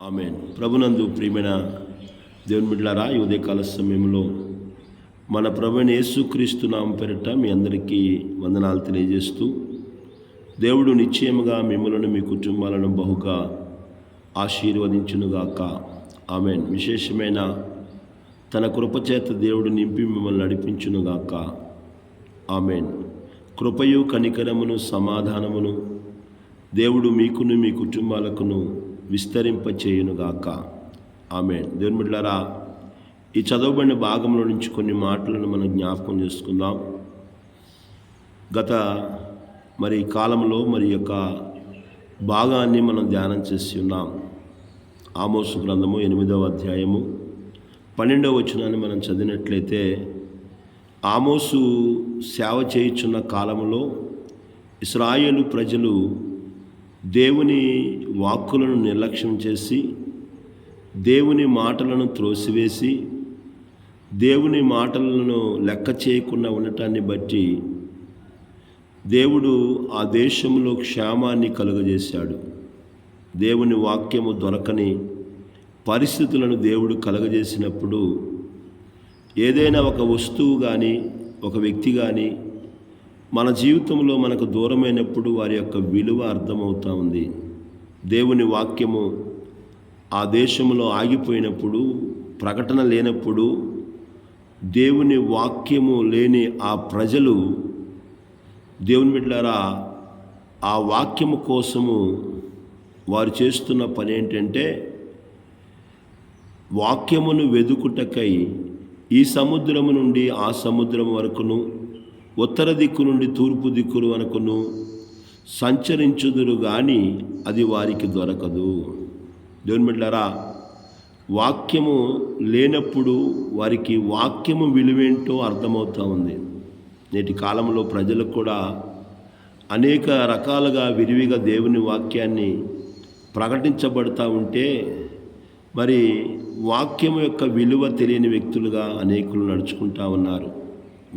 ఆమేన్. ప్రభునందు ప్రియమైన దేవుని బిడ్డలారా, ఈ ఉదయకాల సమయంలో మన ప్రభువైన యేసుక్రీస్తు నామం పేరిట మీ అందరికీ వందనాలు తెలియజేస్తూ, దేవుడు నిశ్చయముగా మిమ్మల్ని మీ కుటుంబాలను బహుగా ఆశీర్వదించునుగాక. ఆమేన్. విశేషమైన తన కృపచేత దేవుడు నింపి మిమ్మల్ని నడిపించునుగాక. ఆమేన్. కృపయు కనికరమును సమాధానమును దేవుడు మీకును మీ కుటుంబాలకును విస్తరింపచేయునుగాక. ఆమేన్. దేవుని బిడ్డలారా, ఈ చదవబడిన భాగంలో నుంచి కొన్ని మాటలను మనం జ్ఞాపకం చేసుకుందాం. గత కాలంలో యొక్క భాగాన్ని మనం ధ్యానం చేసి ఉన్నాం. ఆమోసు గ్రంథము 8వ అధ్యాయము 12వ వచనాన్ని మనం చదివినట్లయితే, ఆమోసు సేవ చేయుచున్న కాలంలో ఇశ్రాయేలు ప్రజలు దేవుని వాక్కులను నిర్లక్ష్యం చేసి, దేవుని మాటలను త్రోసివేసి, దేవుని మాటలను లెక్క చేయకుండా ఉండటాన్ని బట్టి దేవుడు ఆ దేశంలో క్షేమాన్ని కలుగజేశాడు. దేవుని వాక్యము దొరకని పరిస్థితులను దేవుడు కలుగజేసినప్పుడు, ఏదైనా ఒక వస్తువు కానీ ఒక వ్యక్తి కానీ మన జీవితంలో మనకు దూరమైనప్పుడు వారి యొక్క విలువ అర్థమవుతూ ఉంది. దేవుని వాక్యము ఆ దేశంలో ఆగిపోయినప్పుడు, ప్రకటన లేనప్పుడు, దేవుని వాక్యము లేని ఆ ప్రజలు, దేవుని బిడ్డలారా, ఆ వాక్యము కోసము వారు చేస్తున్న పని ఏంటంటే, వాక్యమును వెదుకుటకై ఈ సముద్రము నుండి ఆ సముద్రం వరకును, ఉత్తర దిక్కు నుండి తూర్పు దిక్కుల వరకును సంచరించుదురు కానీ అది వారికి దొరకదు. దేవుని బిడ్డలారా, వాక్యము లేనప్పుడు వారికి వాక్యము విలువేంటో అర్థమవుతూ ఉంది. నేటి కాలంలో ప్రజలకు కూడా అనేక రకాలుగా విరివిగా దేవుని వాక్యాన్ని ప్రకటించబడుతూ ఉంటే, వాక్యము యొక్క విలువ తెలియని వ్యక్తులుగా అనేకులు నడుచుకుంటూ ఉన్నారు.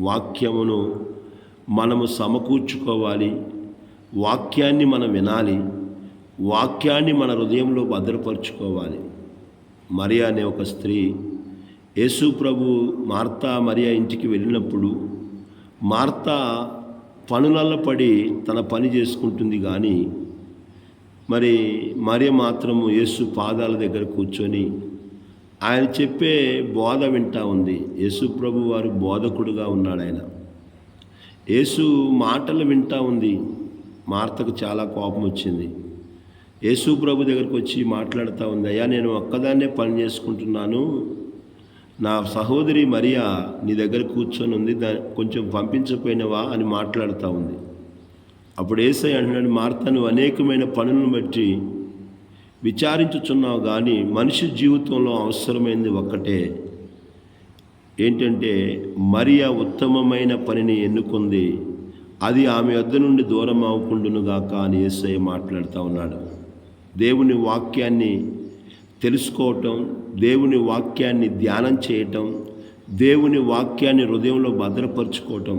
వాక్యమును మనము సమకూర్చుకోవాలి, వాక్యాన్ని మనం వినాలి, వాక్యాన్ని మన హృదయంలో భద్రపరుచుకోవాలి. మరియా అనే ఒక స్త్రీ యేసు ప్రభు మార్తా మరియా ఇంటికి వెళ్ళినప్పుడు, మార్తా పనులలో పడి తన పని చేసుకుంటుంది, కానీ మరియ మాత్రము యేసు పాదాల దగ్గర కూర్చొని ఆయన చెప్పే బోధ వింటా ఉంది. యేసు ప్రభు వారు బోధకుడుగా ఉన్నాడు. ఆయన యేసు మాటలు వింటా ఉంది. మార్తకు చాలా కోపం వచ్చింది. యేసు ప్రభు దగ్గరకు వచ్చి మాట్లాడుతూ ఉంది, అయ్యా, నేను ఒక్కదాన్నే పని చేసుకుంటున్నాను, నా సహోదరి మరియా నీ దగ్గర కూర్చొని ఉంది, కొంచెం పంపించకపోయినవా అని మాట్లాడుతూ ఉంది. అప్పుడు యేసయ్య అంటున్నాడు, మార్తా, నువ్వు అనేకమైన పనులను బట్టి విచారించుచున్నావు, కానీ మనిషి జీవితంలో అవసరమైనది ఒక్కటే. ఏంటంటే, మరియా ఉత్తమమైన పనిని ఎన్నుకుంది, అది ఆమె వద్ద నుండి దూరం అవ్వకుండునుగాక అని యేసయ్య మాట్లాడుతూ ఉన్నాడు. దేవుని వాక్యాన్ని తెలుసుకోవటం, దేవుని వాక్యాన్ని ధ్యానం చేయటం, దేవుని వాక్యాన్ని హృదయంలో భద్రపరుచుకోవటం,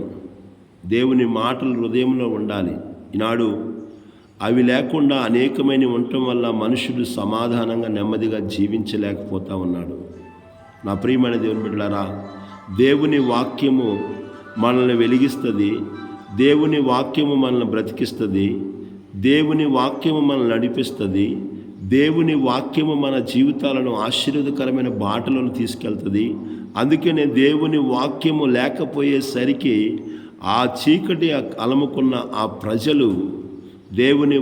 దేవుని మాటలు హృదయంలో ఉండాలి. ఈనాడు అవి లేకుండా అనేకమైన ఉండటం వల్ల మనుషులు సమాధానంగా నెమ్మదిగా జీవించలేకపోతూ ఉన్నాడు. నా ప్రియమైన దేవుని బిడ్డలారా, దేవుని వాక్యము మనల్ని వెలిగిస్తుంది, దేవుని వాక్యము మనల్ని బ్రతికిస్తుంది, దేవుని వాక్యము మనల్ని నడిపిస్తుంది, దేవుని వాక్యము మన జీవితాలను ఆశీర్వాదకరమైన బాటలను తీసుకెళ్తుంది. అందుకనే దేవుని వాక్యము లేకపోయేసరికి ఆ చీకటి అలముకున్న ఆ ప్రజలు దేవుని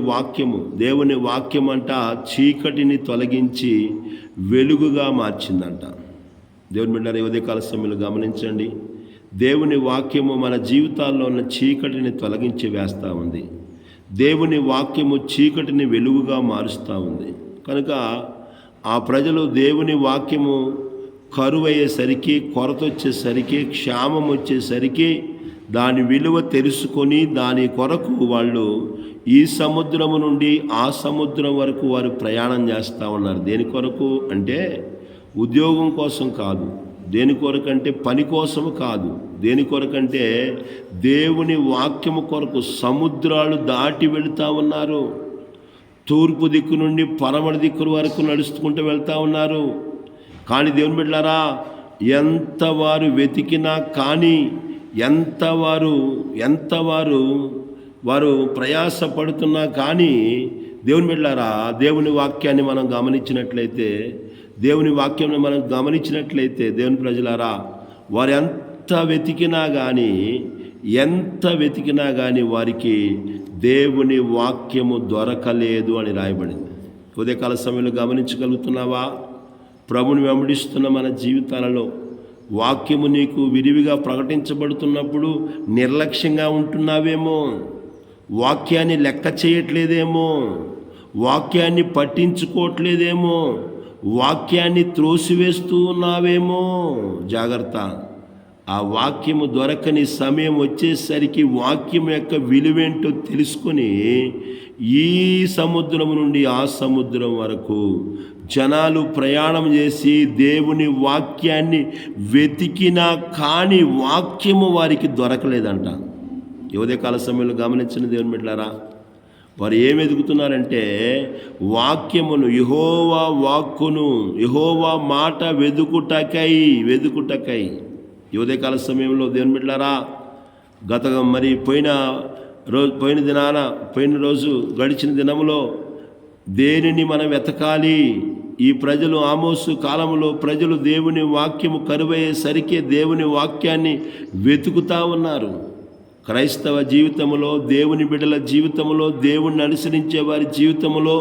వాక్యం అంట చీకటిని తొలగించి వెలుగుగా మార్చిందంట. దేవుని బిడ్డలారా, ఉదయకాల సమయంలో గమనించండి, దేవుని వాక్యము మన జీవితాల్లో ఉన్న చీకటిని తొలగించి వేస్తూ ఉంది. దేవుని వాక్యము చీకటిని వెలుగుగా మారుస్తూ ఉంది. కనుక ఆ ప్రజలు దేవుని వాక్యము కరువయ్యేసరికి, కొరత వచ్చేసరికి, క్షామం వచ్చేసరికి దాని విలువ తెలుసుకొని దాని కొరకు వాళ్ళు ఈ సముద్రము నుండి ఆ సముద్రం వరకు వారు ప్రయాణం చేస్తూ ఉన్నారు. దేని కొరకు అంటే ఉద్యోగం కోసం కాదు, దేని కొరకంటే పని కోసము కాదు, దేని కొరకంటే దేవుని వాక్యము కొరకు సముద్రాలు దాటి వెళుతూ ఉన్నారు. తూర్పు దిక్కు నుండి పడమటి దిక్కు వరకు నడుచుకుంటూ వెళ్తూ ఉన్నారు. కానీ దేవుని బిడ్డలారా, ఎంత వారు వెతికినా కానీ, ఎంత వారు ప్రయాసపడుతున్నా కానీ, దేవుని బిడ్డలారా, దేవుని వాక్యాన్ని మనం గమనించినట్లయితే దేవుని ప్రజలారా, వారు ఎంత వెతికినా కానీ వారికి దేవుని వాక్యము దొరకలేదు అని రాయబడింది. ఉదయకాల సమయంలో గమనించగలుగుతున్నావా? ప్రభుని వెంబడిస్తున్న మన జీవితాలలో వాక్యము నీకు విరివిగా ప్రకటించబడుతున్నప్పుడు నిర్లక్ష్యంగా ఉంటున్నావేమో, వాక్యాన్ని లెక్క చేయట్లేదేమో, వాక్యాన్ని పట్టించుకోవట్లేదేమో, వాక్యాన్ని త్రోసివేస్తూ ఉన్నావేమో. జాగ్రత్త. ఆ వాక్యము దొరకని సమయం వచ్చేసరికి వాక్యం యొక్క విలువేంటో తెలుసుకొని ఈ సముద్రం నుండి ఆ సముద్రం వరకు జనాలు ప్రయాణం చేసి దేవుని వాక్యాన్ని వెతికినా కానీ వాక్యము వారికి దొరకలేదంట. ఉదయకాల సమయంలో గమనించిన దేవుని బిడ్డలారా, వారు ఏం వెతుకుతున్నారంటే వాక్యమును, యెహోవా మాట వెదుకుటకై. ఉదయకాల సమయంలో దేవుని బిడ్డలారా, పోయిన రోజు గడిచిన దినములో దేనిని మనం వెతకాలి? ఈ ప్రజలు ఆమోసు కాలంలో ప్రజలు దేవుని వాక్యము కరువయ్యేసరికి దేవుని వాక్యాన్ని వెతుకుతా ఉన్నారు. క్రైస్తవ జీవితంలో, దేవుని బిడ్డల జీవితంలో, దేవుణ్ణి అనుసరించే వారి జీవితంలో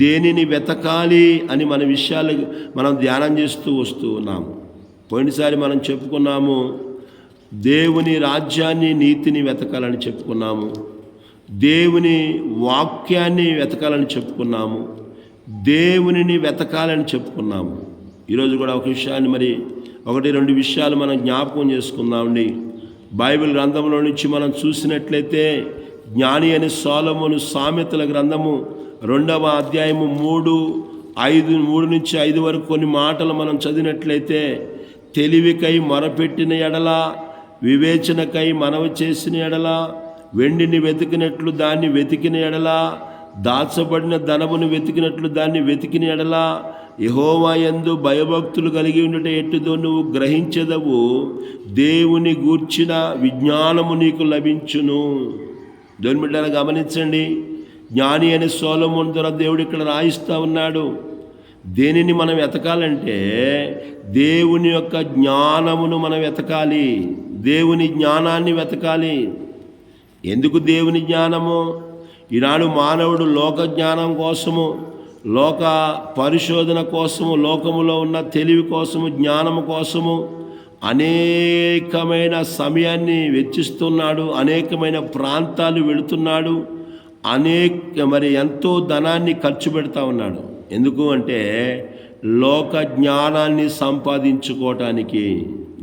దేనిని వెతకాలి అని మన విషయాలు మనం ధ్యానం చేస్తూ వస్తూ ఉన్నాము. పోయినసారి మనం చెప్పుకున్నాము, దేవుని రాజ్యాన్ని, నీతిని వెతకాలని చెప్పుకున్నాము, దేవుని వాక్యాన్ని వెతకాలని చెప్పుకున్నాము, దేవునిని వెతకాలని చెప్పుకున్నాము. ఈరోజు కూడా ఒకటి రెండు విషయాలు మనం జ్ఞాపకం చేసుకుందామండి. బైబిల్ గ్రంథంలో నుంచి మనం చూసినట్లయితే జ్ఞాని అని సొలొమోను సామెతల గ్రంథము 2వ అధ్యాయము 3 నుంచి 5 వరకు కొన్ని మాటలు మనం చదివినట్లయితే, తెలివికై మొరపెట్టిన ఎడల, వివేచనకై మనవి చేసిన ఎడల, వెండిని వెతికినట్లు దాన్ని వెతికిన ఎడల, దాచబడిన ధనమును వెతికినట్లు దాన్ని వెతికిన ఎడల, యెహోవా యందు భయభక్తులు కలిగి ఉండుట ఎట్టుదో నువ్వు గ్రహించెదవు, దేవుని గూర్చిన విజ్ఞానము నీకు లభించును. దేవుని బిడ్డలారా గమనించండి, జ్ఞాని అనే సొలొమోను ద్వారా దేవుడు ఇక్కడ రాయిస్తూ ఉన్నాడు. దేనిని మనం వెతకాలంటే దేవుని యొక్క జ్ఞానమును మనం వెతకాలి, దేవుని జ్ఞానాన్ని వెతకాలి. ఎందుకు దేవుని జ్ఞానము? ఈనాడు మానవుడు లోక జ్ఞానం కోసము, లోక పరిశోధన కోసము, లోకములో ఉన్న తెలివి కోసము, జ్ఞానము కోసము అనేకమైన సమయాన్ని వెచ్చిస్తున్నాడు, అనేకమైన ప్రాంతాలు వెళుతున్నాడు, ఎంతో ధనాన్ని ఖర్చు పెడతా ఉన్నాడు. ఎందుకు అంటే లోక జ్ఞానాన్ని సంపాదించుకోవటానికి.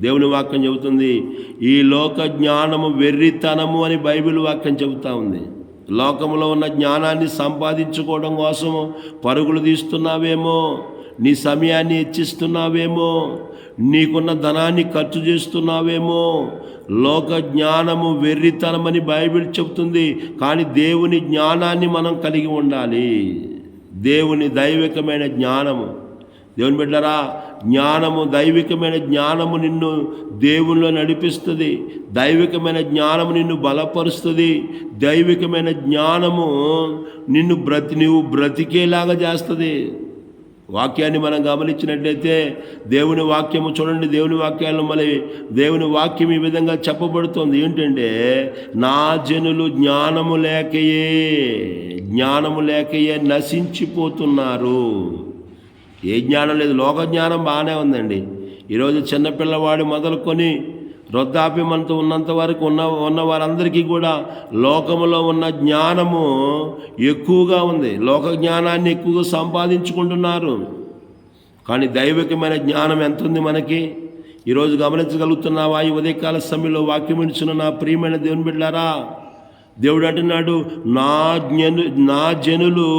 దేవుని వాక్యం చెబుతుంది, ఈ లోక జ్ఞానము వెర్రితనము అని బైబిల్ వాక్యం చెబుతూ ఉంది. లోకంలో ఉన్న జ్ఞానాన్ని సంపాదించుకోవడం కోసము పరుగులు తీస్తున్నావేమో, నీ సమయాన్ని హెచ్చిస్తున్నావేమో, నీకున్న ధనాన్ని ఖర్చు చేస్తున్నావేమో. లోక జ్ఞానము వెర్రితనమని బైబిల్ చెబుతుంది. కానీ దేవుని జ్ఞానాన్ని మనం కలిగి ఉండాలి. దేవుని దైవికమైన జ్ఞానము. దేవుని బిడ్డలారా, జ్ఞానము, దైవికమైన జ్ఞానము నిన్ను దేవునిలో నడిపిస్తుంది. దైవికమైన జ్ఞానము నిన్ను బలపరుస్తుంది. దైవికమైన జ్ఞానము నువ్వు బ్రతికేలాగా చేస్తుంది. వాక్యాన్ని మనం గమనించినట్లయితే దేవుని వాక్యము చూడండి, దేవుని వాక్యాలను మళ్ళీ దేవుని వాక్యం ఈ విధంగా చెప్పబడుతుంది. ఏంటంటే, నా జనులు జ్ఞానము లేకయే నశించిపోతున్నారు. ఏ జ్ఞానం లేదు, లోక జ్ఞానం బాగానే ఉందండి. ఈరోజు చిన్నపిల్లవాడు మొదలుకొని వృద్ధాప్యమంతా ఉన్నంత వరకు ఉన్న వారందరికీ కూడా లోకములో ఉన్న జ్ఞానము ఎక్కువగా ఉంది. లోక జ్ఞానాన్ని ఎక్కువగా సంపాదించుకుంటున్నారు. కానీ దైవికమైన జ్ఞానం ఎంత ఉంది మనకి? ఈరోజు గమనించగలుగుతున్నావా? ఈ ఉదయకాల సమయంలో వాక్యం ఇచ్చిన నా ప్రియమైన దేవుని బిడ్డలారా, దేవుడు అంటున్నాడు, నా జనులు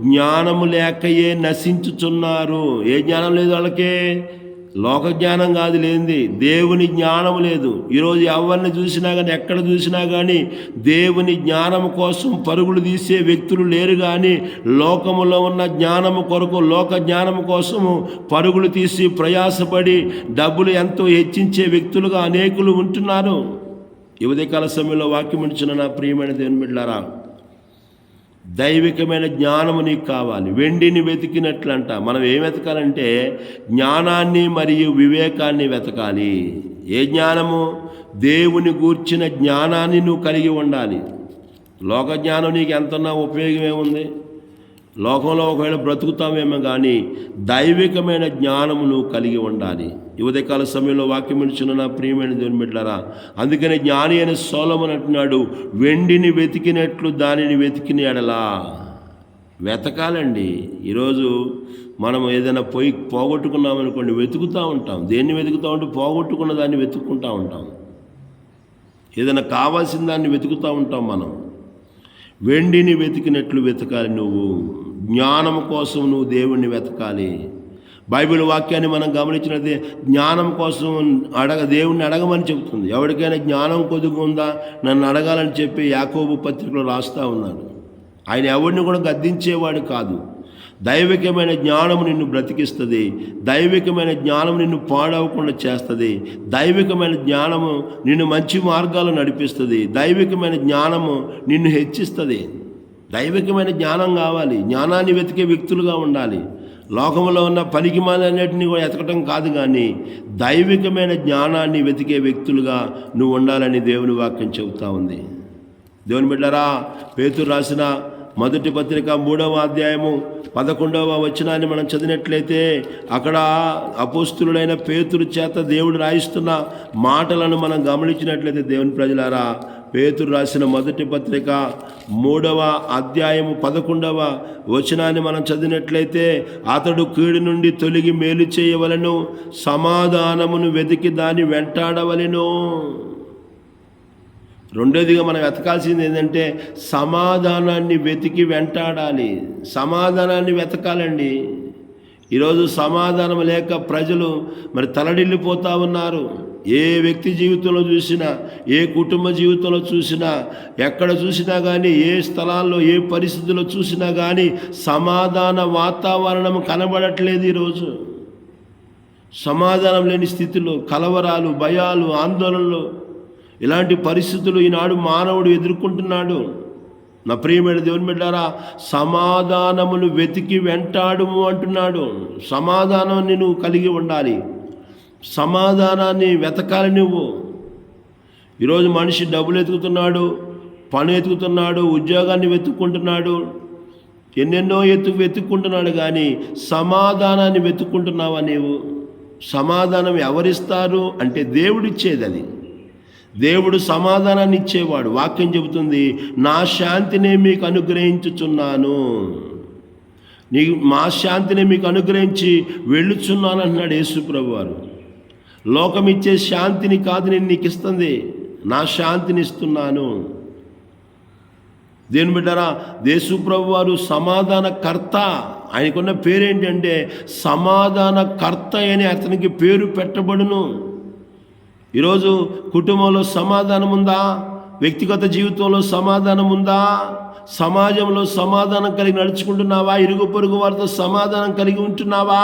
జ్ఞానము లేకయే నశించుచున్నారు. ఏ జ్ఞానం లేదు వాళ్ళకే? లోక జ్ఞానం కాదు లేనిది, దేవుని జ్ఞానం లేదు. ఈరోజు ఎవరిని చూసినా కానీ, ఎక్కడ చూసినా కానీ దేవుని జ్ఞానం కోసం పరుగులు తీసే వ్యక్తులు లేరు. కానీ లోకములో ఉన్న జ్ఞానము కొరకు, లోక జ్ఞానము కోసము పరుగులు తీసి ప్రయాసపడి డబ్బులు ఎంతో హెచ్చించే వ్యక్తులుగా అనేకులు ఉంటున్నారు. ఈ ఉదయకాల సమయంలో వాక్యం ఇచ్చిన నా ప్రియమైన దేవుని బిడ్డలారా, దైవికమైన జ్ఞానము నీకు కావాలి. వెండిని వెతికినట్లంట మనం ఏం వెతకాలంటే జ్ఞానాన్ని మరియు వివేకాన్ని వెతకాలి. ఏ జ్ఞానము? దేవుని గూర్చిన జ్ఞానాన్ని నువ్వు కలిగి ఉండాలి. లోక జ్ఞానం నీకు ఎంతన్నా ఉపయోగం ఏముంది? లోకంలో ఒకవేళ బ్రతుకుతామేమో కానీ దైవికమైన జ్ఞానము నువ్వు కలిగి ఉండాలి. ఈ ఉదయకాల సమయంలో వాక్యం ఇచ్చిన నా ప్రియమైన దేవుని బిడ్డలారా, అందుకని జ్ఞాని అయిన సొలొమోను అంటున్నాడు, వెండిని వెతికినట్లు దానిని వెతికిన ఎడలా. వెతకాలండి. ఈరోజు మనం ఏదైనా పోగొట్టుకున్నామనుకోండి, వెతుకుతూ ఉంటాం. దేన్ని వెతుకుతూ ఉంటే పోగొట్టుకున్న దాన్ని వెతుక్కుంటూ ఉంటాం. ఏదైనా కావాల్సిన దాన్ని వెతుకుతూ ఉంటాం. మనం వెండిని వెతికినట్లు వెతకాలి. నువ్వు జ్ఞానం కోసం నువ్వు దేవుణ్ణి వెతకాలి. బైబిల్ వాక్యాన్ని మనం గమనించినట్లయితే జ్ఞానం కోసం దేవుణ్ణి అడగమని చెబుతుంది. ఎవరికైనా జ్ఞానం కొద్దిగా ఉందా నన్ను అడగాలని చెప్పి యాకోబు పత్రికలో రాస్తూ ఉన్నాడు. ఆయన ఎవరిని కూడా గద్దించేవాడు కాదు. దైవికమైన జ్ఞానము నిన్ను బ్రతికిస్తుంది. దైవికమైన జ్ఞానం నిన్ను పాడవకుండా చేస్తుంది. దైవికమైన జ్ఞానము నిన్ను మంచి మార్గాలు నడిపిస్తుంది. దైవికమైన జ్ఞానము నిన్ను హెచ్చిస్తుంది. దైవికమైన జ్ఞానం కావాలి. జ్ఞానాన్ని వెతికే వ్యక్తులుగా ఉండాలి. లోకంలో ఉన్న పనికిమాలన్నిటిని కూడా ఎతకటం కాదు, కానీ దైవికమైన జ్ఞానాన్ని వెతికే వ్యక్తులుగా నువ్వు ఉండాలని దేవుని వాక్యం చెబుతూ ఉంది. దేవుని బిడ్డలారా, పేతురు రాసిన మొదటి పత్రిక 3వ అధ్యాయము 11వ వచనాన్ని మనం చదివినట్లయితే అక్కడ అపోస్తులుడైన పేతురు చేత దేవుడు రాయిస్తున్న మాటలను మనం గమనించినట్లయితే దేవుని ప్రజలారా, పేతురు రాసిన మొదటి పత్రిక 3వ అధ్యాయము 11వ వచనాన్ని మనం చదివినట్లయితే, అతడు కీడు నుండి తొలగి మేలు చేయవలెను, సమాధానమును వెతికి దాన్ని వెంటాడవలెను. రెండోదిగా మనం వెతకాల్సింది ఏంటంటే సమాధానాన్ని వెతికి వెంటాడాలి. సమాధానాన్ని వెతకాలండి. ఈరోజు సమాధానం లేక ప్రజలు మరి తలడిల్లిపోతూ ఉన్నారు. ఏ వ్యక్తి జీవితంలో చూసినా, ఏ కుటుంబ జీవితంలో చూసినా, ఎక్కడ చూసినా కానీ, ఏ స్థలాల్లో ఏ పరిస్థితుల్లో చూసినా కానీ సమాధాన వాతావరణం కనబడట్లేదు. ఈరోజు సమాధానం లేని స్థితిలో కలవరాలు, భయాలు, ఆందోళనలు, ఇలాంటి పరిస్థితులు ఈనాడు మానవుడు ఎదుర్కొంటున్నాడు. నా ప్రియమైన దేవుని బిడ్డలారా, సమాధానమును వెతికి వెంటాడుము అంటున్నాడు. సమాధానాన్ని నువ్వు కలిగి ఉండాలి. సమాధానాన్ని వెతకాలి నువ్వు. ఈరోజు మనిషి డబ్బులు వెతుకుతున్నాడు, పని వెతుకుతున్నాడు, ఉద్యోగాన్ని వెతుక్కుంటున్నాడు, ఎన్నెన్నో వెతుక్కుంటున్నాడు, కానీ సమాధానాన్ని వెతుక్కుంటున్నావా నీవు? సమాధానం ఎవరిస్తారు అంటే దేవుడిచ్చేది. అది దేవుడు సమాధానాన్ని ఇచ్చేవాడు. వాక్యం చెబుతుంది, నా శాంతినే మీకు అనుగ్రహించుచున్నాను, మా శాంతిని మీకు అనుగ్రహించి వెళ్ళుచున్నాను అంటున్నాడు యేసు ప్రభు వారు. లోకం ఇచ్చే శాంతిని కాదు నేను నీకు ఇస్తుంది, నా శాంతిని ఇస్తున్నాను. దేవుని బిడ్డరా, యేసు ప్రభు వారు సమాధానకర్త. ఆయనకున్న పేరేంటంటే సమాధానకర్త అని అతనికి పేరు పెట్టబడును. ఈరోజు కుటుంబంలో సమాధానం ఉందా? వ్యక్తిగత జీవితంలో సమాధానం ఉందా? సమాజంలో సమాధానం కలిగి నడుచుకుంటున్నావా? ఇరుగు పొరుగు వారితో సమాధానం కలిగి ఉంటున్నావా?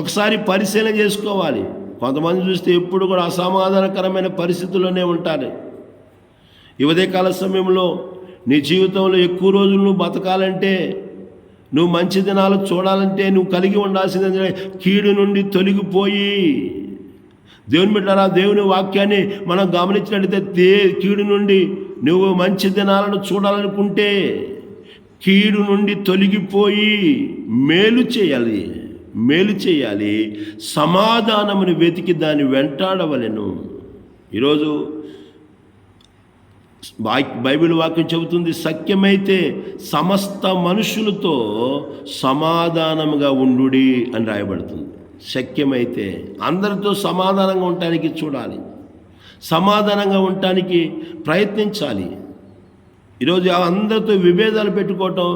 ఒకసారి పరిశీలన చేసుకోవాలి. కొంతమంది చూస్తే ఎప్పుడు కూడా అసమాధానకరమైన పరిస్థితుల్లోనే ఉంటారు. ఈ ఉదయకాల సమయంలో నీ జీవితంలో ఎక్కువ రోజులు నువ్వు బతకాలంటే, నువ్వు మంచి దినాలు చూడాలంటే నువ్వు కలిగి ఉండాల్సిందే కీడు నుండి తొలగిపోయి. దేవుని బిడ్డలారా, దేవుని వాక్యాన్ని మనం గమనించినట్లయితే కీడు నుండి నువ్వు మంచి దినాలను చూడాలనుకుంటే కీడు నుండి తొలగిపోయి మేలు చేయాలి. మేలు చేయాలి. సమాధానమును వెతికి దాన్ని వెంటాడవలెను. ఈరోజు బైబిల్ వాక్యం చెబుతుంది, సఖ్యమైతే సమస్త మనుషులతో సమాధానముగా ఉండుడి అని రాయబడుతుంది. శక్యమైతే అందరితో సమాధానంగా ఉండటానికి చూడాలి, సమాధానంగా ఉండటానికి ప్రయత్నించాలి. ఈరోజు అందరితో విభేదాలు పెట్టుకోవటం,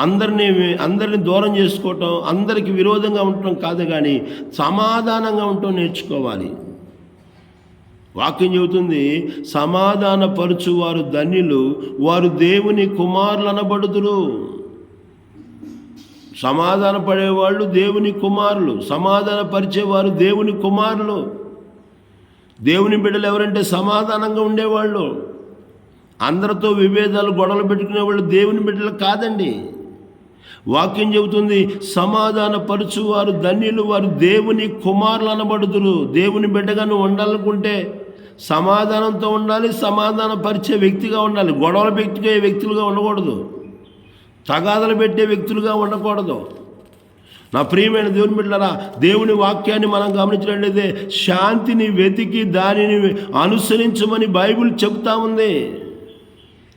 అందరిని దూరం చేసుకోవటం, అందరికి విరోధంగా ఉండటం కాదు, కానీ సమాధానంగా ఉండటం నేర్చుకోవాలి. వాక్యం చెబుతుంది, సమాధానపరచువారు ధన్యులు, వారు దేవుని కుమారులు అనబడుదురు. సమాధాన పడేవాళ్ళు దేవుని కుమారులు, సమాధానపరిచేవారు దేవుని కుమారులు. దేవుని బిడ్డలు ఎవరంటే సమాధానంగా ఉండేవాళ్ళు. అందరితో విభేదాలు, గొడవలు పెట్టుకునేవాళ్ళు దేవుని బిడ్డలు కాదండి. వాక్యం చెబుతుంది, సమాధానపరచువారు ధన్యులు, వారు దేవుని కుమారులు అనబడుదురు. దేవుని బిడ్డగా నువ్వు ఉండాలనుకుంటే సమాధానంతో ఉండాలి, సమాధానపరిచే వ్యక్తిగా ఉండాలి. గొడవలు పెట్టే వ్యక్తులుగా ఉండకూడదు, తగాదలు పెట్టే వ్యక్తులుగా ఉండకూడదు. నా ప్రియమైన దేవుని బిడ్డలారా, దేవుని వాక్యాన్ని మనం గమనించినట్లయితే శాంతిని వెతికి దానిని అనుసరించమని బైబిల్ చెబుతా ఉంది.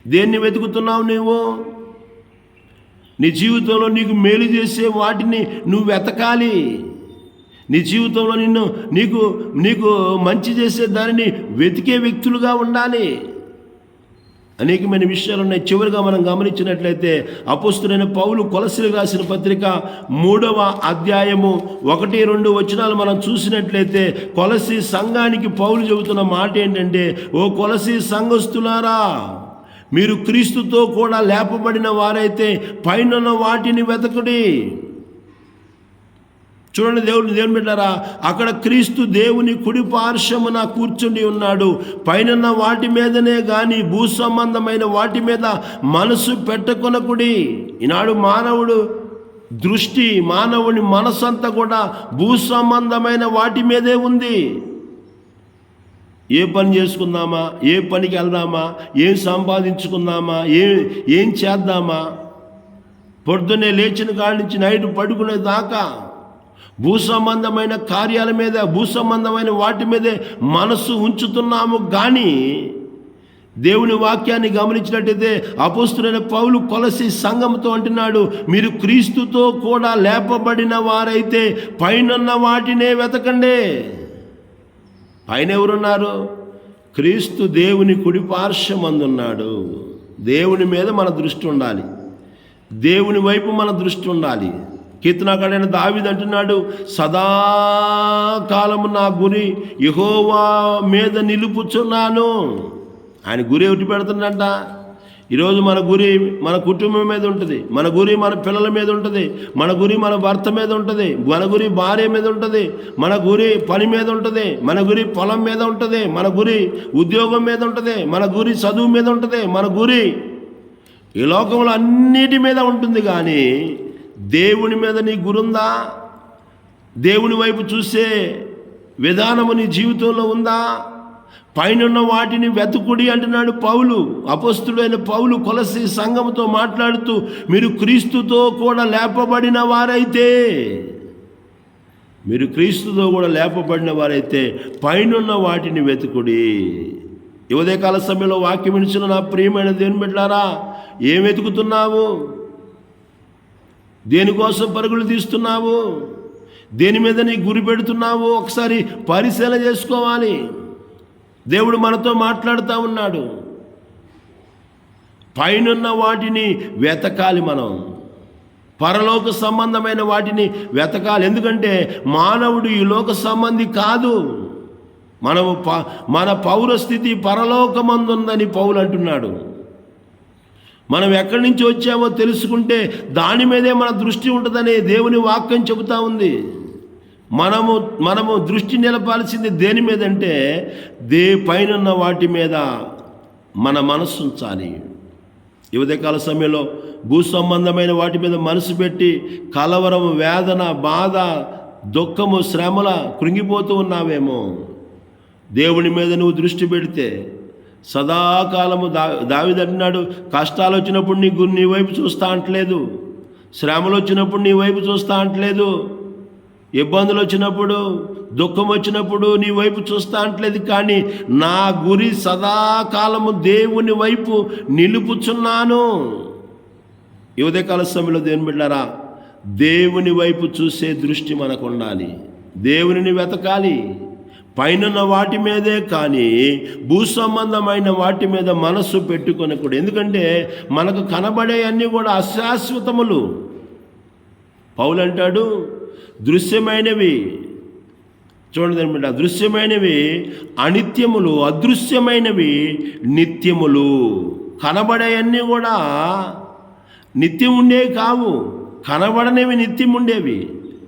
దేన్ని వెతుకుతున్నావు నీవు? నీ జీవితంలో నీకు మేలు చేసే వాటిని నువ్వు వెతకాలి. నీ జీవితంలో నీకు మంచి చేసే దానిని వెతికే వ్యక్తులుగా ఉండాలి. అనేకమైన విషయాలు ఉన్నాయి. చివరిగా మనం గమనించినట్లయితే అపోస్తలుడైన పౌలు కొలస్సీలకు రాసిన పత్రిక 3వ అధ్యాయము 1-2 వచనాలు మనం చూసినట్లయితే కొలస్సీ సంఘానికి పౌలు చెబుతున్న మాట ఏంటంటే, ఓ కొలస్సీ సంఘస్థులారా, మీరు క్రీస్తుతో కూడా లేపబడిన వారైతే పైనున్న వాటిని వెతకుడి. చూడండి, దేవుని బిడ్డలారా, అక్కడ క్రీస్తు దేవుని కుడి పార్శ్వమున కూర్చుండి ఉన్నాడు. పైనున్న వాటి మీదనే గాని భూ సంబంధమైన వాటి మీద మనసు పెట్టకొనకుడి. ఈనాడు మానవుని మనసంతా కూడా భూ సంబంధమైన వాటి మీదే ఉంది. ఏ పని చేసుకుందామా, ఏ పనికి వెళ్దామా, ఏం సంపాదించుకుందామా, ఏం చేద్దామా, పొద్దున్నే లేచిన కాడి నుంచి నైట్ పడుకునే దాకా భూ సంబంధమైన కార్యాల మీద, భూ సంబంధమైన వాటి మీదే మనసు ఉంచుతున్నాము. కానీ దేవుని వాక్యాన్ని గమనించినట్టయితే అపోస్తలుడైన పౌలు కొలస్సీ సంఘంతో అంటున్నాడు, మీరు క్రీస్తుతో కూడా లేపబడిన వారైతే పైనున్న వాటినే వెతకండి. పైన ఎవరున్నారు? క్రీస్తు దేవుని కుడి పార్శ్వమందున్నాడు. దేవుని మీద మన దృష్టి ఉండాలి, దేవుని వైపు మన దృష్టి ఉండాలి. కీర్తనాకారుడైన దావీదు అంటున్నాడు, సదాకాలము నా గురి యెహోవా మీద నిలుపుచున్నాను. ఆయన గురి ఒకటి పెడుతుందంట. ఈరోజు మన గురి మన కుటుంబం మీద ఉంటుంది, మన గురి మన పిల్లల మీద ఉంటుంది, మన గురి మన భర్త మీద ఉంటుంది, మన గురి భార్య మీద ఉంటుంది, మన గురి పని మీద ఉంటుంది, మన గురి పొలం మీద ఉంటుంది, మన గురి ఉద్యోగం మీద ఉంటుంది, మన గురి చదువు మీద ఉంటుంది, మన గురి ఈ లోకంలో అన్నిటి మీద ఉంటుంది. కానీ దేవుని మీద నీ గురుందా? దేవుని వైపు చూసే విధానము నీ జీవితంలో ఉందా? పైనున్న వాటిని వెతుకుడి అంటున్నాడు పౌలు. అపోస్తలుడైన పౌలు కొలస్సీ సంఘముతో మాట్లాడుతూ, మీరు క్రీస్తుతో కూడా లేపబడిన వారైతే పైనున్న వాటిని వెతుకుడి. ఉదయకాల సమయంలో వాక్యం వినిచిన నా ప్రియమైన దేవుని బిడ్డలారా, ఏం వెతుకుతున్నావు? దేనికోసం పరుగులు తీస్తున్నావు? దేని మీద నీ గురి పెడుతున్నావు? ఒకసారి పరిశీలన చేసుకోవాలి. దేవుడు మనతో మాట్లాడుతూ ఉన్నాడు. పైనున్న వాటిని వెతకాలి. మనం పరలోక సంబంధమైన వాటిని వెతకాలి. ఎందుకంటే మానవుడు ఈ లోక సంబంధి కాదు. మన పౌరస్థితి పరలోకమందుందని పౌలు అంటున్నాడు. మనం ఎక్కడి నుంచి వచ్చామో తెలుసుకుంటే దాని మీదే మన దృష్టి ఉంటుందని దేవుని వాక్యం చెబుతూ ఉంది. మనము దృష్టి నిలపాల్సింది దేని మీద అంటే పైనున్న వాటి మీద మన మనస్సు ఉంచాలి. ఈ ఉదయకాల సమయంలో భూ సంబంధమైన వాటి మీద మనసు పెట్టి కలవరం, వేదన, బాధ, దుఃఖము, శ్రమల కృంగిపోతూ ఉన్నావేమో. దేవుని మీద నువ్వు దృష్టి పెడితే సదాకాలము దావీదు అంటున్నాడు, కష్టాలు వచ్చినప్పుడు నీ వైపు చూస్తా అంటలేదు, శ్రమలు వచ్చినప్పుడు నీ వైపు చూస్తా అంటలేదు, ఇబ్బందులు వచ్చినప్పుడు, దుఃఖం వచ్చినప్పుడు నీ వైపు చూస్తా అంటలేదు. కానీ నా గురి సదాకాలము దేవుని వైపు నిలుపుచున్నాను. ఈ ఉదయకాల సమయంలో దేవుని బిడ్డలారా, దేవుని వైపు చూసే దృష్టి మనకు ఉండాలి. దేవునిని వెతకాలి. పైనున్న వాటి మీదే కానీ భూ సంబంధమైన వాటి మీద మనస్సు పెట్టుకొనకూడదు. ఎందుకంటే మనకు కనబడే అన్నీ కూడా అశాశ్వతములు. పౌలు అంటాడు, దృశ్యమైనవి చూడండి అనమాట, దృశ్యమైనవి అనిత్యములు, అదృశ్యమైనవి నిత్యములు. కనబడేవన్నీ కూడా నిత్యం ఉండేవి కావు, కనబడనేవి నిత్యం ఉండేవి.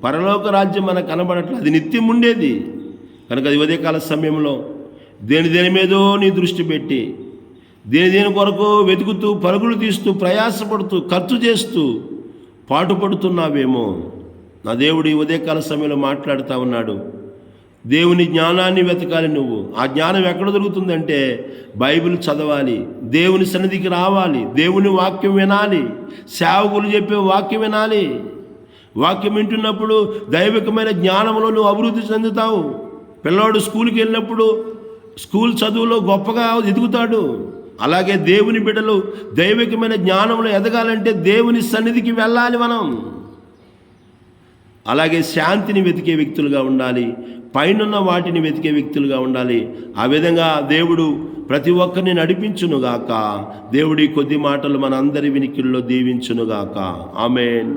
పరలోక రాజ్యం మనకు కనబడట్లేదు, అది నిత్యం ఉండేది. కనుక అది ఉదయకాల సమయంలో దేని మీదో నీ దృష్టి పెట్టి దేని కొరకు వెతుకుతూ పరుగులు తీస్తూ ప్రయాసపడుతూ ఖర్చు చేస్తూ పాటుపడుతున్నావేమో. నా దేవుడు ఈ ఉదయకాల సమయంలో మాట్లాడుతూ ఉన్నాడు. దేవుని జ్ఞానాన్ని వెతకాలి నువ్వు. ఆ జ్ఞానం ఎక్కడ దొరుకుతుందంటే బైబిల్ చదవాలి, దేవుని సన్నిధికి రావాలి, దేవుని వాక్యం వినాలి, సేవకులు చెప్పే వాక్యం వినాలి. వాక్యం వింటున్నప్పుడు దైవికమైన జ్ఞానంలో నువ్వు అభివృద్ధి చెందుతావు. పిల్లవాడు స్కూల్కి వెళ్ళినప్పుడు స్కూల్ చదువులో గొప్పగా ఎదుగుతాడు. అలాగే దేవుని బిడ్డలు దైవికమైన జ్ఞానంలో ఎదగాలంటే దేవుని సన్నిధికి వెళ్ళాలి మనం. అలాగే శాంతిని వెతికే వ్యక్తులుగా ఉండాలి, పైనున్న వాటిని వెతికే వ్యక్తులుగా ఉండాలి. ఆ విధంగా దేవుడు ప్రతి ఒక్కరిని నడిపించునుగాక. దేవుడి కొద్ది మాటలు మన అందరి వినికిల్లో దీవించునుగాక. ఆమేన్.